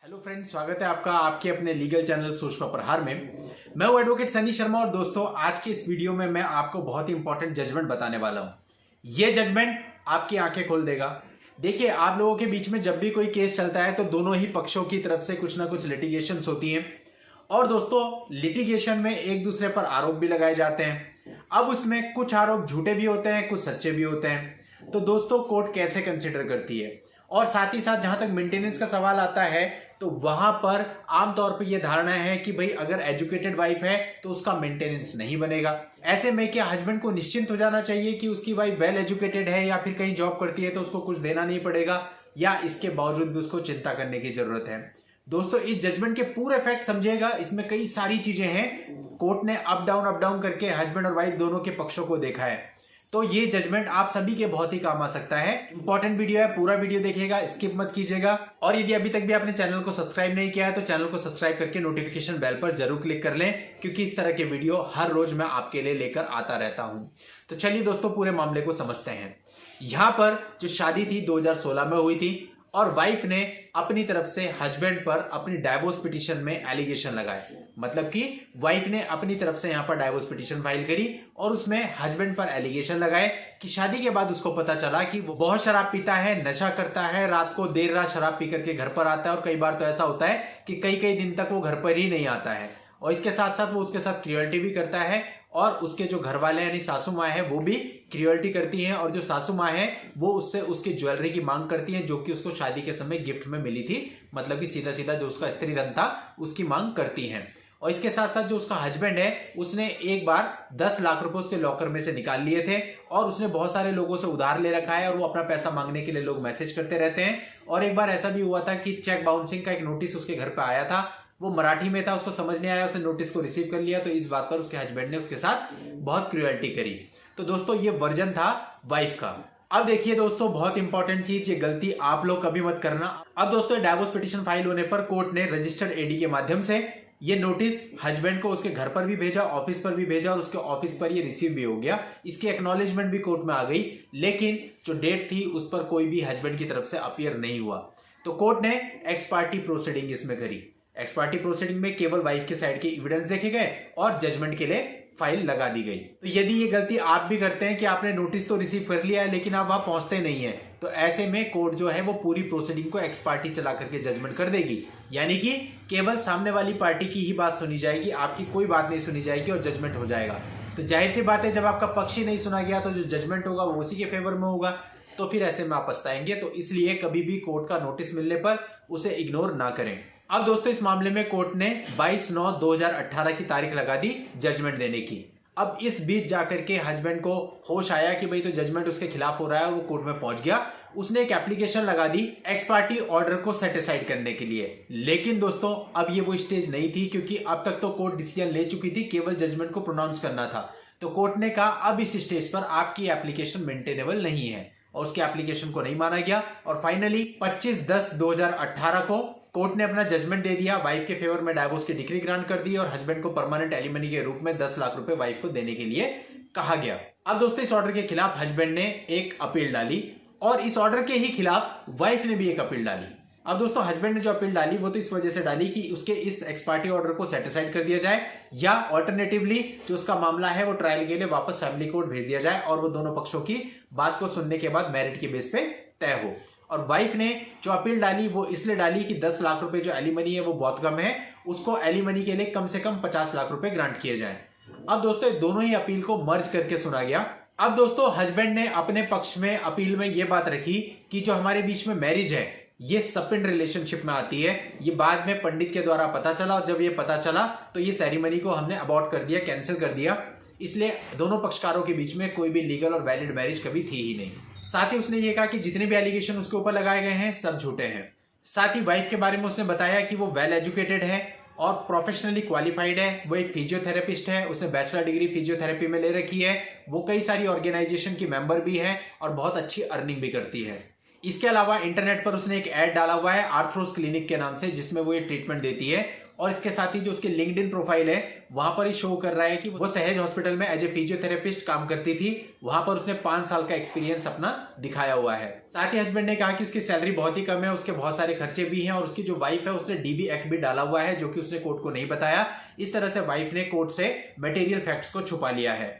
Hello friends, स्वागत है आपका आपके अपने लीगल चैनल सोच पर प्रहार में। मैं हूं एडवोकेट सनी शर्मा और दोस्तों आज के इस वीडियो में मैं आपको बहुत ही इंपॉर्टेंट जजमेंट बताने वाला हूं। यह जजमेंट आपकी आंखें खोल देगा। देखिए, आप लोगों के बीच में जब भी कोई केस चलता है तो दोनों ही पक्षों की तरफ से कुछ ना कुछ लिटिगेशंस होती हैं और दोस्तों लिटिगेशन में एक दूसरे पर आरोप भी लगाए जाते हैं। अब उसमें कुछ आरोप झूठे भी होते हैं, कुछ सच्चे भी होते हैं। तो दोस्तों कोर्ट कैसे कंसिडर करती है, और साथ ही साथ जहां तक मेंटेनेंस का सवाल आता है तो वहां पर आमतौर पर यह धारणा है कि भाई अगर एजुकेटेड वाइफ है तो उसका मेंटेनेंस नहीं बनेगा। ऐसे में क्या हस्बैंड को निश्चिंत हो जाना चाहिए कि उसकी वाइफ वेल एजुकेटेड है या फिर कहीं जॉब करती है तो उसको कुछ देना नहीं पड़ेगा, या इसके बावजूद भी उसको चिंता करने की जरूरत है? दोस्तों इस जजमेंट के पूरे फैक्ट समझिएगा, इसमें कई सारी चीजें हैं। कोर्ट ने अप डाउन करके हस्बैंड और वाइफ दोनों के पक्षों को देखा है, तो ये जजमेंट आप सभी के बहुत ही काम आ सकता है। इंपॉर्टेंट वीडियो है, पूरा वीडियो देखिएगा, स्किप मत कीजिएगा। और यदि अभी तक भी आपने चैनल को सब्सक्राइब नहीं किया है तो चैनल को सब्सक्राइब करके नोटिफिकेशन बेल पर जरूर क्लिक कर लें, क्योंकि इस तरह के वीडियो हर रोज मैं आपके लिए लेकर आता रहता हूं। तो चलिए दोस्तों पूरे मामले को समझते हैं। यहां पर जो शादी थी 2016 में हुई थी और वाइफ ने अपनी तरफ से हस्बैंड पर अपनी डाइवोर्स पिटीशन में एलिगेशन लगाए। मतलब कि वाइफ ने अपनी तरफ से यहां पर डाइवोर्स पिटीशन फाइल करी और उसमें हस्बैंड पर एलिगेशन लगाए कि शादी के बाद उसको पता चला कि वो बहुत शराब पीता है, नशा करता है, रात को देर रात शराब पी करके घर पर आता है और कई बार तो ऐसा होता है कि कई कई दिन तक वो घर पर ही नहीं आता है। और इसके साथ साथ वो उसके साथ क्रूअल्टी भी करता है और उसके जो घर वाले यानी सासू माँ है वो भी क्रूअल्टी करती हैं, और जो सासू माँ है वो उससे उसकी ज्वेलरी की मांग करती हैं जो कि उसको शादी के समय गिफ्ट में मिली थी। मतलब कि सीधा सीधा जो उसका स्त्री धन था उसकी मांग करती हैं। और इसके साथ साथ जो उसका हस्बैंड है उसने एक बार 10 लाख रुपए उसके लॉकर में से निकाल लिए थे और उसने बहुत सारे लोगों से उधार ले रखा है और वो अपना पैसा मांगने के लिए लोग मैसेज करते रहते हैं। और एक बार ऐसा भी हुआ था कि चेक बाउंसिंग का एक नोटिस उसके घर पे आया था, वो मराठी में था, उसको समझ नहीं आया, उसने नोटिस को रिसीव कर लिया, तो इस बात पर उसके हस्बैंड ने उसके साथ बहुत क्रूअल्टी करी। तो दोस्तों ये वर्जन था वाइफ का। अब देखिए दोस्तों बहुत इंपॉर्टेंट चीज, ये गलती आप लोग कभी मत करना। अब दोस्तों डाइवोर्स पिटीशन फाइल होने पर कोर्ट ने रजिस्टर्ड एडी के माध्यम से ये नोटिस हस्बैंड को उसके घर पर भी भेजा, ऑफिस पर भी भेजा और उसके ऑफिस पर ये रिसीव भी हो गया। इसकी एक्नॉलेजमेंट भी कोर्ट में आ गई, लेकिन जो डेट थी उस पर कोई भी हस्बैंड की तरफ से अपीयर नहीं हुआ। तो कोर्ट ने एक्स पार्टी प्रोसीडिंग इसमें करी। एक्स पार्टी प्रोसीडिंग में केवल वाइफ के साइड के एविडेंस देखे गए और जजमेंट के लिए फाइल लगा दी गई। तो यदि ये गलती आप भी करते हैं कि आपने नोटिस तो रिसीव कर लिया है लेकिन आप वहां पहुंचते नहीं है, तो ऐसे में कोर्ट जो है वो पूरी प्रोसीडिंग को एक्स पार्टी चला करके जजमेंट कर देगी। यानी कि केवल सामने वाली पार्टी की ही बात सुनी जाएगी, आपकी कोई बात नहीं सुनी जाएगी और जजमेंट हो जाएगा। तो जाहिर सी बात है जब आपका पक्ष ही नहीं सुना गया तो जो जजमेंट होगा वो उसी के फेवर में होगा, तो फिर ऐसे में आप पछताएंगे। तो इसलिए कभी भी कोर्ट का नोटिस मिलने पर उसे इग्नोर ना करें। अब दोस्तों इस मामले में कोर्ट ने 22/9/2018 की तारीख लगा दी जजमेंट देने की। अब इस बीच जाकर के हस्बैंड को होश आया कि भाई तो जजमेंट उसके खिलाफ हो रहा है, वो कोर्ट में पहुंच गया। उसने एक एप्लीकेशन लगा दी एक्स पार्टी ऑर्डर को सेटिसाइड करने के लिए। लेकिन दोस्तों अब ये वो स्टेज नहीं थी, क्योंकि अब तक तो कोर्ट डिसीजन ले चुकी थी, केवल जजमेंट को प्रोनाउंस करना था। तो कोर्ट ने कहा अब इस स्टेज पर आपकी एप्लीकेशन मेंटेनेबल नहीं है और उसके एप्लीकेशन को नहीं माना गया। और फाइनली 25/10/2018 को कोर्ट ने अपना जजमेंट दे दिया, वाइफ के फेवर में डाइवोर्स की डिक्री ग्रांट कर दी और हस्बैंड को परमानेंट एलिमनी के रूप में 10 लाख रुपए वाइफ को देने के लिए कहा गया। अब दोस्तों इस ऑर्डर के खिलाफ हस्बैंड ने एक अपील डाली और इस ऑर्डर के ही खिलाफ वाइफ ने भी एक अपील डाली। अब दोस्तों हस्बैंड ने जो अपील डाली वो तो इस वजह से डाली कि उसके इस एक्स पार्टी ऑर्डर को सेटिसाइड कर दिया जाए, या ऑल्टरनेटिवली जो उसका मामला है वो ट्रायल के लिए वापस फैमिली कोर्ट भेज दिया जाए और वो दोनों पक्षों की बात को सुनने के बाद मेरिट के बेस पे तय हो। और वाइफ ने जो अपील डाली वो इसलिए डाली कि 10 लाख रुपए जो एलिमनी है वो बहुत कम है, उसको एलिमनी के लिए कम से कम 50 लाख रुपए ग्रांट किए जाएं। अब दोस्तों दोनों ही अपील को मर्ज करके सुना गया। अब दोस्तों हस्बैंड ने अपने पक्ष में अपील में यह बात रखी कि जो हमारे बीच में मैरिज है ये सपिंड रिलेशनशिप में आती है। ये बाद में पंडित के द्वारा पता चला और जब ये पता चला तो ये सेरेमनी को हमने अबॉर्ट कर दिया, कैंसिल कर दिया। इसलिए दोनों पक्षकारों के बीच में कोई भी लीगल और वैलिड मैरिज कभी थी ही नहीं। साथ ही उसने ये कहा कि जितने भी एलिगेशन उसके ऊपर लगाए गए हैं सब झूठे हैं। साथ ही वाइफ के बारे में उसने बताया कि वो वेल एजुकेटेड है और प्रोफेशनली क्वालिफाइड है। वो एक फिजियोथेरेपिस्ट है, उसने बैचलर डिग्री फिजियोथेरेपी में ले रखी है। वो कई सारी ऑर्गेनाइजेशन की मेंबर भी है और बहुत अच्छी अर्निंग भी करती है। इसके अलावा इंटरनेट पर उसने एक ऐड डाला हुआ है आर्थ्रोस क्लिनिक के नाम से, जिसमें वो ये ट्रीटमेंट देती है और इसके साथ ही जो उसकी लिंक्डइन प्रोफाइल है वहां पर ही शो कर रहा है कि वो सहज हॉस्पिटल में एज ए फिजियोथेरेपिस्ट काम करती थी। वहां पर उसने 5 साल का एक्सपीरियंस अपना दिखाया हुआ है। साथ ही हस्बैंड ने कहा कि उसकी सैलरी बहुत ही कम है, उसके बहुत सारे खर्चे भी हैं और उसकी जो वाइफ है उसने डीबी एक्ट भी डाला हुआ है जो कि उसने कोर्ट को नहीं बताया। इस तरह से वाइफ ने कोर्ट से मटेरियल फैक्ट्स को छुपा लिया है।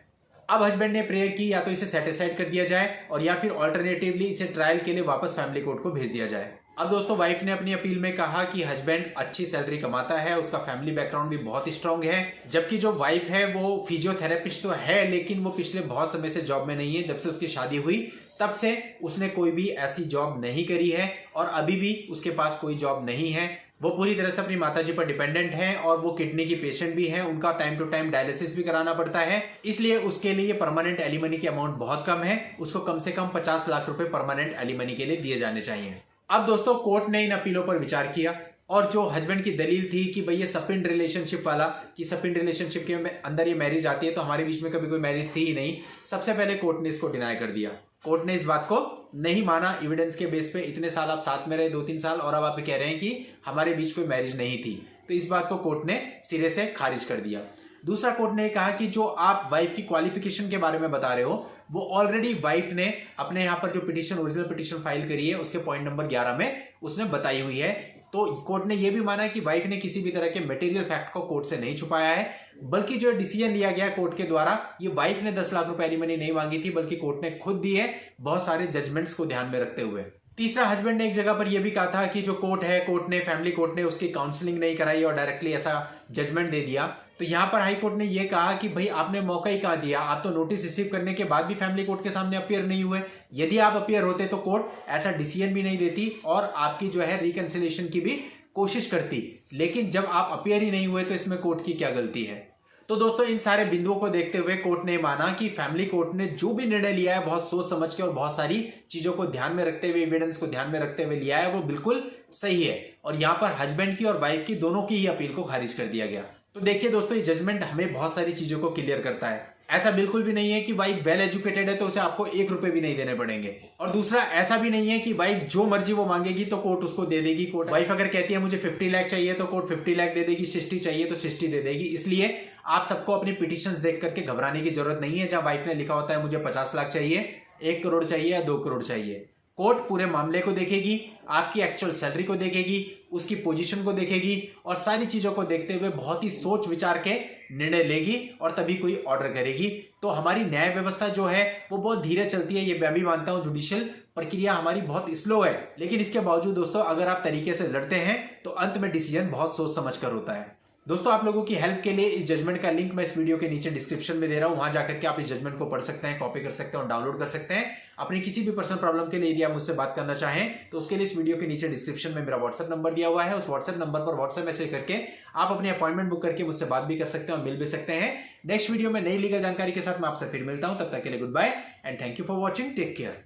अब हस्बैंड ने प्रेयर की या तो इसे सेटिस्फाइड कर दिया जाए और या फिर ऑल्टरनेटिवली इसे ट्रायल के लिए वापस फैमिली कोर्ट को भेज दिया जाए। अब दोस्तों वाइफ ने अपनी अपील में कहा कि हस्बैंड अच्छी सैलरी कमाता है, उसका फैमिली बैकग्राउंड भी बहुत ही स्ट्रांग है, जबकि जो वाइफ है वो फिजियोथेरेपिस्ट तो है लेकिन वो पिछले बहुत समय से जॉब में नहीं है। जब से उसकी शादी हुई तब से उसने कोई भी ऐसी जॉब नहीं करी है और अभी भी उसके पास कोई जॉब नहीं है। वो पूरी तरह से अपनी माताजी पर डिपेंडेंट हैं और वो किडनी की पेशेंट भी हैं, उनका टाइम टू टाइम डायलिसिस भी कराना पड़ता है, इसलिए उसके लिए परमानेंट एलिमनी की अमाउंट बहुत कम है। उसको कम से कम 50 लाख रुपए परमानेंट एलिमनी के लिए दिए जाने चाहिए। अब दोस्तों कोर्ट ने इन अपीलों पर विचार किया और जो हस्बैंड की दलील थी कि भाई ये सपिंड रिलेशनशिप वाला, कि सपिंड रिलेशनशिप के अंदर ये मैरिज आती है तो हमारे बीच में कभी कोई मैरिज थी ही नहीं, सबसे पहले कोर्ट ने इसको डिनाई कर दिया। कोर्ट ने इस बात को नहीं माना। एविडेंस के बेस पे इतने साल आप साथ में रहे, 2-3 साल, और अब आप कह रहे हैं कि हमारे बीच कोई मैरिज नहीं थी, तो इस बात को कोर्ट ने सिरे से खारिज कर दिया। दूसरा कोर्ट ने कहा कि जो आप वाइफ की क्वालिफिकेशन के बारे में बता रहे हो वो ऑलरेडी वाइफ ने अपने यहाँ पर जो पिटीशन, ओरिजिनल पिटीशन फाइल करी है उसके पॉइंट नंबर 11 में उसने बताई हुई है। तो कोर्ट ने यह भी माना कि वाइफ ने किसी भी तरह के मटेरियल फैक्ट को कोर्ट से नहीं छुपाया है, बल्कि जो डिसीजन लिया गया कोर्ट के द्वारा, ये वाइफ ने 10 लाख रुपए एलिमनी नहीं मांगी थी बल्कि कोर्ट ने खुद दी है, बहुत सारे जजमेंट्स को ध्यान में रखते हुए। तीसरा, हस्बैंड ने एक जगह पर यह भी कहा था कि जो कोर्ट है, कोर्ट ने, फैमिली कोर्ट ने उसकी काउंसलिंग नहीं कराई और डायरेक्टली ऐसा जजमेंट दे दिया। तो यहां पर हाई कोर्ट ने यह कहा कि भाई आपने मौका ही कहां दिया, आप तो नोटिस रिसीव करने के बाद भी फैमिली कोर्ट के सामने अपीयर नहीं हुए। यदि आप अपीयर होते तो कोर्ट ऐसा डिसीजन भी नहीं देती और आपकी जो है रिकंसिलिएशन की भी कोशिश करती, लेकिन जब आप अपीयर ही नहीं हुए तो इसमें कोर्ट की क्या गलती है। तो दोस्तों इन सारे बिंदुओं को देखते हुए कोर्ट ने माना कि फैमिली कोर्ट ने जो भी निर्णय लिया है बहुत सोच समझ के और बहुत सारी चीजों को ध्यान में रखते हुए, एविडेंस को ध्यान में रखते हुए लिया है, वो बिल्कुल सही है। और यहां पर हस्बैंड की और वाइफ की दोनों की ही अपील को खारिज कर दिया गया। तो देखिए दोस्तों, ये जजमेंट हमें बहुत सारी चीजों को क्लियर करता है। ऐसा बिल्कुल भी नहीं है कि वाइफ वेल एजुकेटेड है तो उसे आपको 1 रुपए भी नहीं देने पड़ेंगे। और दूसरा, ऐसा भी नहीं है कि वाइफ जो मर्जी वो मांगेगी तो कोर्ट उसको दे देगी। कोर्ट, वाइफ अगर कहती है मुझे 50 लाख चाहिए तो कोर्ट 50 लाख दे देगी, 60 चाहिए तो 60 दे देगी। इसलिए आप सबको अपनी पिटीशंस देख करके घबराने की जरूरत नहीं है। जहां वाइफ ने लिखा होता है मुझे 50 लाख चाहिए, 1 करोड़ चाहिए या 2 करोड़ चाहिए, कोर्ट पूरे मामले को देखेगी, आपकी एक्चुअल सैलरी को देखेगी, उसकी पोजीशन को देखेगी और सारी चीजों को देखते हुए बहुत ही सोच विचार के निर्णय लेगी और तभी कोई ऑर्डर करेगी। तो हमारी न्याय व्यवस्था जो है वो बहुत धीरे चलती है, ये मैं भी मानता हूं। जुडिशियल प्रक्रिया हमारी बहुत स्लो है, लेकिन इसके बावजूद दोस्तों अगर आप तरीके से लड़ते हैं तो अंत में डिसीजन बहुत सोच समझ कर होता है। दोस्तों आप लोगों की हेल्प के लिए इस जजमेंट का लिंक मैं इस वीडियो के नीचे डिस्क्रिप्शन में दे रहा हूं, वहां जाकर के आप इस जजमेंट को पढ़ सकते हैं, कॉपी कर सकते हैं और डाउनलोड कर सकते हैं। अपनी किसी भी पर्सनल प्रॉब्लम के लिए यदि आप मुझसे बात करना चाहें तो उसके लिए इस वीडियो के नीचे डिस्क्रिप्शन में मेरा व्हाट्सएप नंबर दिया हुआ है। उस व्हाट्सएप नंबर पर व्हाट्सएप मैसेज करके आप अपनी अपॉइंटमेंट बुक करके मुझसे बात भी कर सकते हैं और मिल भी सकते हैं। नेक्स्ट वीडियो में नई लीगल जानकारी के साथ मैं आपसे फिर मिलता हूं, तब तक के लिए good bye and thank you for watching. Take care.